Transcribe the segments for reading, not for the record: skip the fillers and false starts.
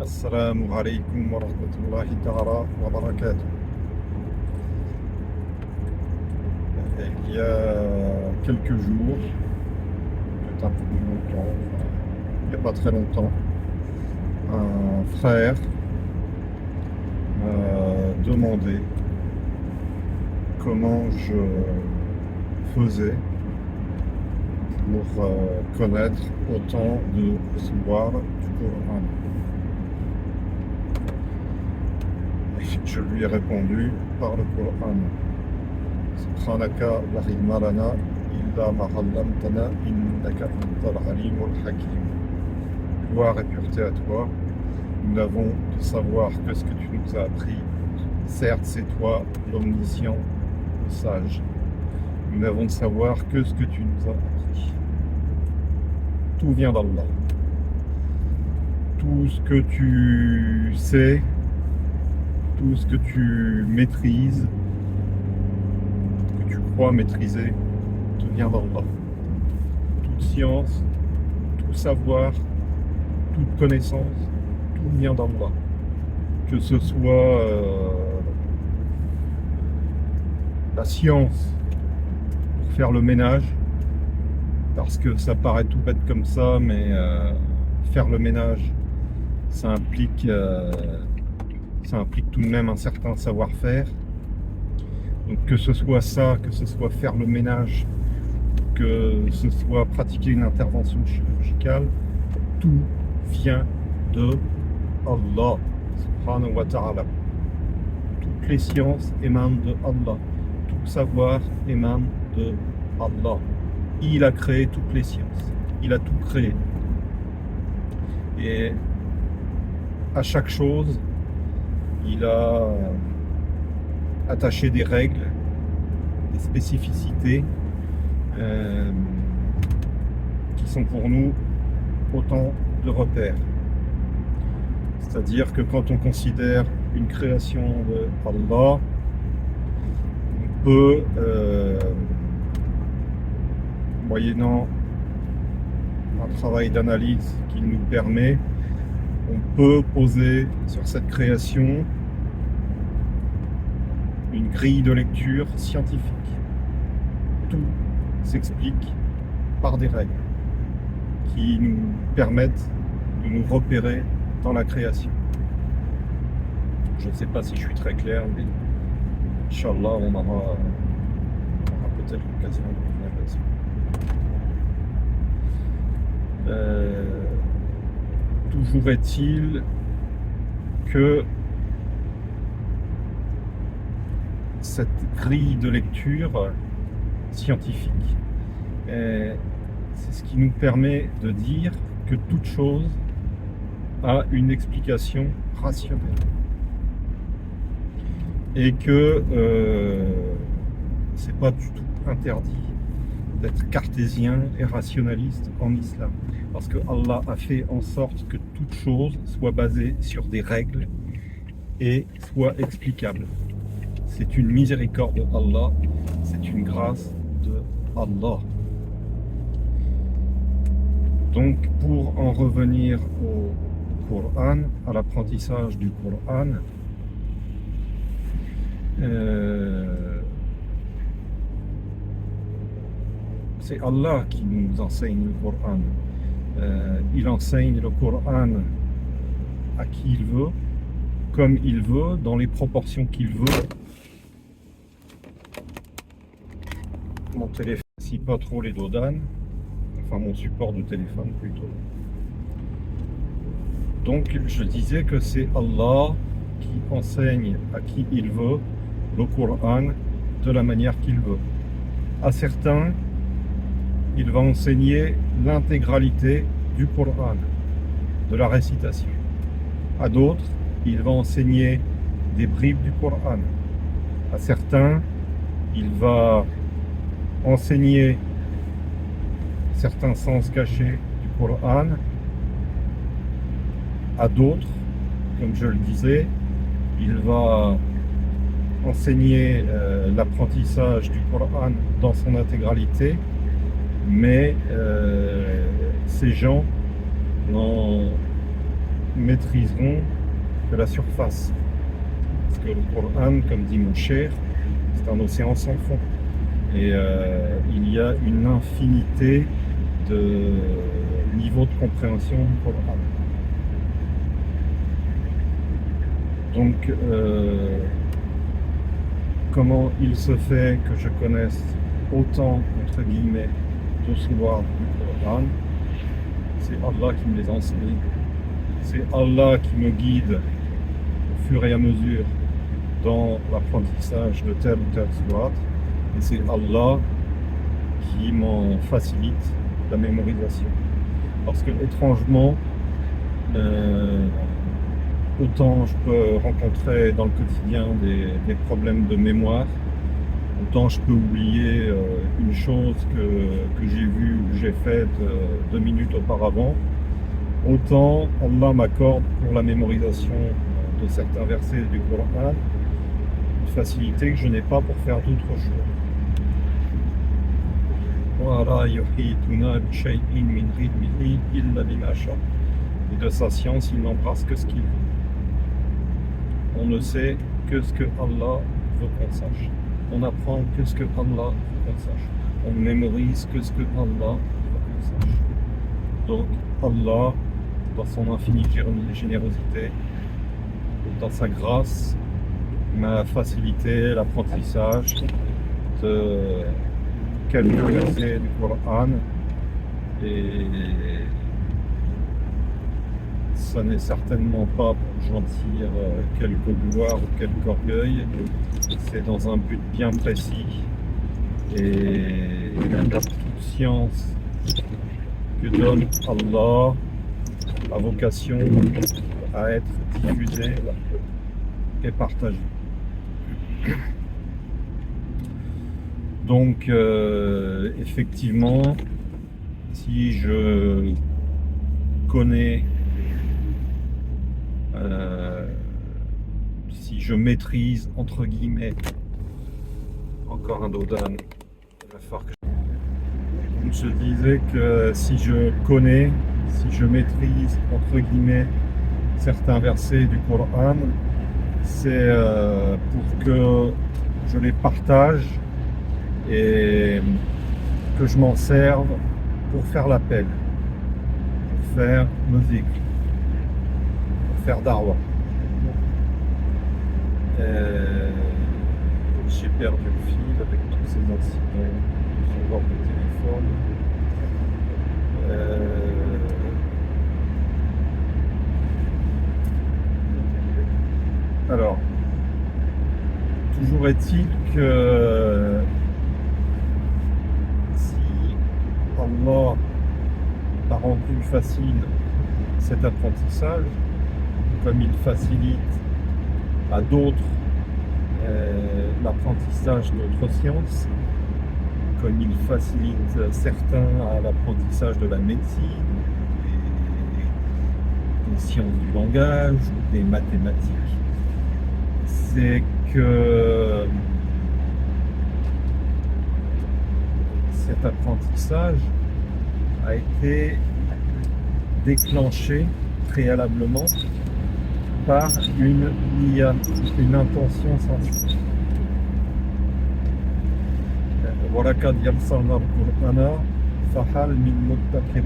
Assalamu alaikum wa rahmatullahi ta'ala wa barakatuh. Il y a quelques jours, peut-être un peu plus longtemps, il n'y a pas très longtemps, un frère m'a demandé comment je faisais pour connaître autant de sourates du Coran. Je lui ai répondu par le Coran. Subhanaka la ilma lana illa ma 'allamtana innaka antal alimul hakim. Gloire et pureté à toi. Nous n'avons de savoir que ce que tu nous as appris. Certes, c'est toi l'omniscient, le sage. Nous n'avons de savoir que ce que tu nous as appris. Tout vient d'Allah. Tout ce que tu sais, tout ce que tu maîtrises, que tu crois maîtriser, tout vient d'Allah. Toute science, tout savoir, toute connaissance, tout vient d'Allah. Que ce soit la science pour faire le ménage, parce que ça paraît tout bête comme ça, mais faire le ménage, ça implique tout de même un certain savoir-faire. Donc que ce soit ça, que ce soit faire le ménage, que ce soit pratiquer une intervention chirurgicale, tout vient de Allah subhanahu wa ta'ala. Toutes les sciences émanent de Allah. Tout savoir émane de Allah. Il a créé toutes les sciences. Il a tout créé. Et à chaque chose, il a attaché des règles, des spécificités qui sont pour nous autant de repères. C'est-à-dire que quand on considère une création de Allah, on peut, moyennant un travail d'analyse qu'il nous permet, on peut poser sur cette création une grille de lecture scientifique. Tout s'explique par des règles qui nous permettent de nous repérer dans la création. Je ne sais pas si je suis très clair, mais Inch'Allah, on aura peut-être l'occasion de revenir là-dessus. Toujours est-il que cette grille de lecture scientifique, c'est ce qui nous permet de dire que toute chose a une explication rationnelle et que c'est pas du tout interdit d'être cartésien et rationaliste en islam, parce que Allah a fait en sorte que toute chose soit basée sur des règles et soit explicable. C'est une miséricorde de Allah, c'est une grâce de Allah. Donc pour en revenir au Coran, à l'apprentissage du Coran, c'est Allah qui nous enseigne le Coran. Il enseigne le Coran à qui il veut, comme il veut, dans les proportions qu'il veut. Mon téléphone, si pas trop les dodanes, enfin mon support de téléphone plutôt. Donc je disais que c'est Allah qui enseigne à qui il veut le Coran de la manière qu'il veut. À certains, il va enseigner l'intégralité du Coran, de la récitation. À d'autres, il va enseigner des bribes du Coran. À certains, il va enseigner certains sens cachés du Coran. À d'autres, comme je le disais, il va enseigner l'apprentissage du Coran dans son intégralité, mais ces gens maîtriseront que la surface. Parce que le Coran, comme dit mon cher, c'est un océan sans fond. Et il y a une infinité de niveaux de compréhension du Coran. Donc, comment il se fait que je connaisse autant, entre guillemets, de sourates du Coran? C'est Allah qui me les enseigne. C'est Allah qui me guide au fur et à mesure dans l'apprentissage de telle ou telle sourate. Et c'est Allah qui m'en facilite la mémorisation. Parce que, étrangement, autant je peux rencontrer dans le quotidien des problèmes de mémoire, autant je peux oublier une chose que j'ai vue ou que j'ai faite 2 minutes auparavant, autant Allah m'accorde pour la mémorisation de certains versets du Coran une facilité que je n'ai pas pour faire d'autres choses. Et de sa science, il n'embrasse que ce qu'il veut. On ne sait que ce que Allah veut qu'on sache. On apprend que ce que Allah veut qu'on sache. On mémorise que ce que Allah veut qu'on sache. Donc Allah, dans son infinie générosité, dans sa grâce, m'a facilité l'apprentissage de quelques versets du Coran. Et ça n'est certainement pas pour gentir quelque gloire ou quelque orgueil, c'est dans un but bien précis. Et toute science que donne Allah a vocation à être diffusée et partagée. Donc, effectivement, si je connais, si je maîtrise, entre guillemets, encore un dodan, je disais que si je connais, si je maîtrise, entre guillemets, certains versets du Coran, c'est pour que je les partage et que je m'en serve pour faire l'appel, pour faire musique, pour faire darwa. J'ai perdu le fil avec tous ces incidents sur bord de téléphone. Alors, toujours est-il que si Allah a rendu facile cet apprentissage, comme il facilite à d'autres l'apprentissage d'autres sciences, comme il facilite certains à l'apprentissage de la médecine, des sciences du langage, des mathématiques, c'est que cet apprentissage a été déclenché préalablement par une niya, une intention sensible. وَلَقَدْ يَسَّرْنَا الْقُرْآنَ فَهَلْ مِن مُدَّكِرٍ.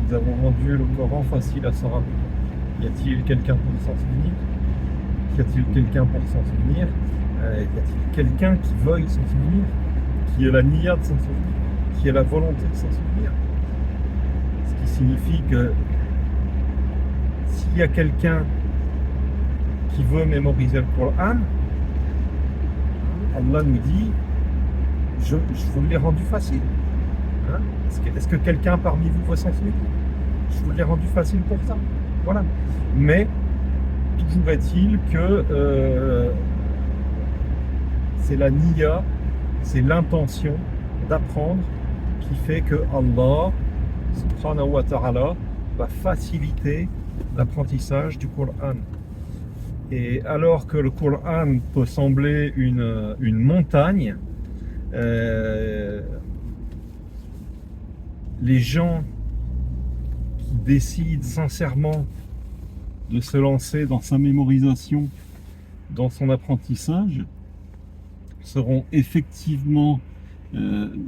Nous avons rendu le Coran facile à s'en rappeler. Y a-t-il quelqu'un pour s'en souvenir? Y a-t-il quelqu'un pour s'en souvenir? Y a-t-il quelqu'un qui veuille s'en souvenir? Qui ait la niya de s'en souvenir? Qui ait la volonté de s'en souvenir? Ce qui signifie que s'il y a quelqu'un qui veut mémoriser le Coran, Allah nous dit je vous l'ai rendu facile. Hein? Est-ce que quelqu'un parmi vous veut s'en souvenir? Je vous l'ai rendu facile pour ça. Voilà. Mais toujours est-il que c'est la niya, c'est l'intention d'apprendre qui fait que Allah subhanahu wa ta'ala va faciliter l'apprentissage du Coran. Et alors que le Coran peut sembler une montagne, les gens qui décident sincèrement de se lancer dans sa mémorisation, dans son apprentissage, seront effectivement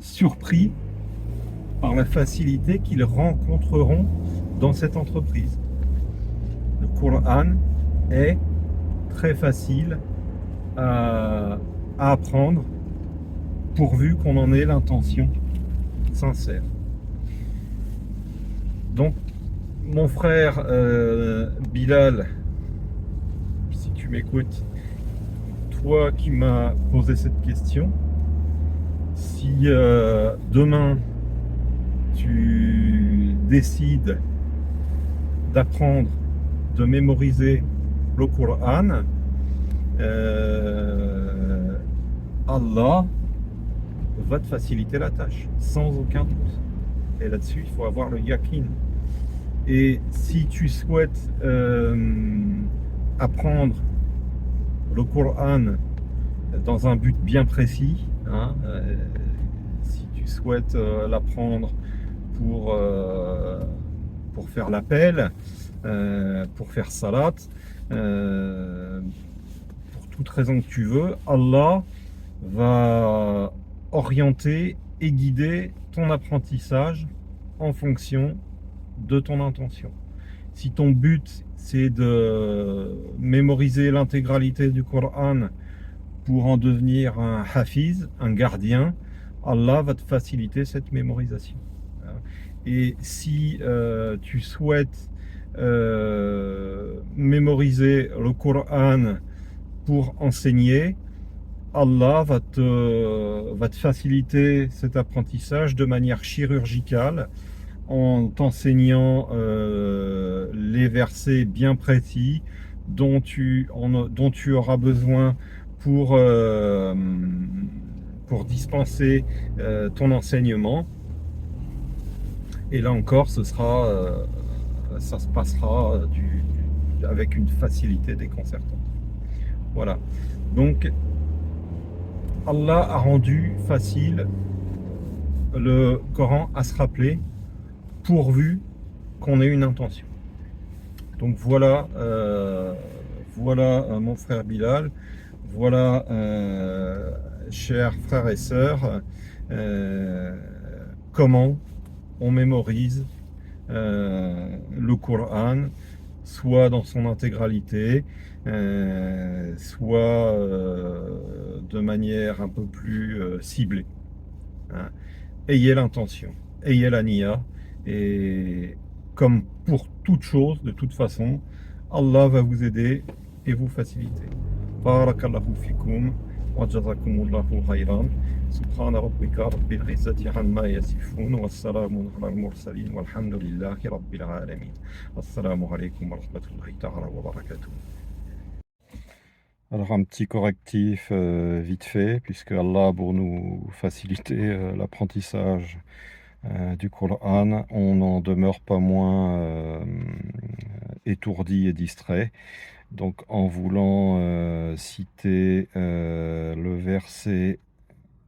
surpris par la facilité qu'ils rencontreront dans cette entreprise. Le Coran est très facile à apprendre pourvu qu'on en ait l'intention sincère. Donc, mon frère Bilal, si tu m'écoutes, toi qui m'as posé cette question, si demain tu décides d'apprendre, de mémoriser le Coran, Allah va te faciliter la tâche, sans aucun doute. Et là-dessus, il faut avoir le yakin. Et si tu souhaites apprendre le Coran dans un but bien précis, hein, si tu souhaites l'apprendre pour faire l'appel, pour faire salat, pour toute raison que tu veux, Allah va orienter et guider ton apprentissage en fonction de ton intention. Si ton but c'est de mémoriser l'intégralité du Coran pour en devenir un hafiz, un gardien, Allah va te faciliter cette mémorisation. Et si tu souhaites mémoriser le Coran pour enseigner, Allah va te faciliter cet apprentissage de manière chirurgicale en t'enseignant les versets bien précis dont tu auras besoin pour dispenser ton enseignement. Et là encore, ça se passera avec une facilité déconcertante. Voilà. Donc, Allah a rendu facile le Coran à se rappeler, pourvu qu'on ait une intention. Donc voilà, mon frère Bilal, voilà, chers frères et sœurs, comment on mémorise le Coran, soit dans son intégralité, soit de manière un peu plus ciblée. Hein. Ayez l'intention, ayez la niya, et comme pour toute chose, de toute façon, Allah va vous aider et vous faciliter. Barakallahu fikum wa jazakumullahu khayran. Subhana rabbika rabbil izzati amma yasifun wa salamun ala al-mursalin walhamdulillahi rabbil alamin. Assalamu alaikum wa rahmatullahi ta'ala wa barakatuh. Alors un petit correctif vite fait, puisque Allah, pour nous faciliter l'apprentissage du Coran, on n'en demeure pas moins étourdi et distrait. Donc en voulant citer le verset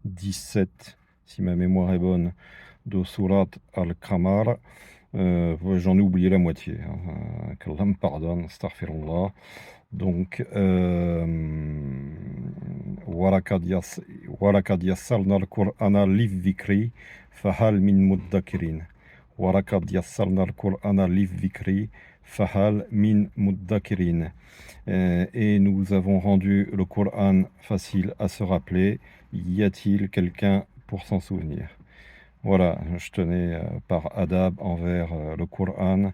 17, si ma mémoire est bonne, de Surat Al-Qamar, j'en ai oublié la moitié, hein, qu'Allah me pardonne, astaghfirullah. Donc, walakad yassarna al-Qur'ana liz-zikri fahal min muddakirin. Walakad yassarna al-Qur'ana liz-zikri fahal min muddakirin. Et nous avons rendu le Coran facile à se rappeler. Y a-t-il quelqu'un pour s'en souvenir? Voilà, je tenais par adab envers le Coran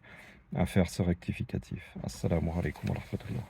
à faire ce rectificatif. Assalamu alaikum wa rahmatullah.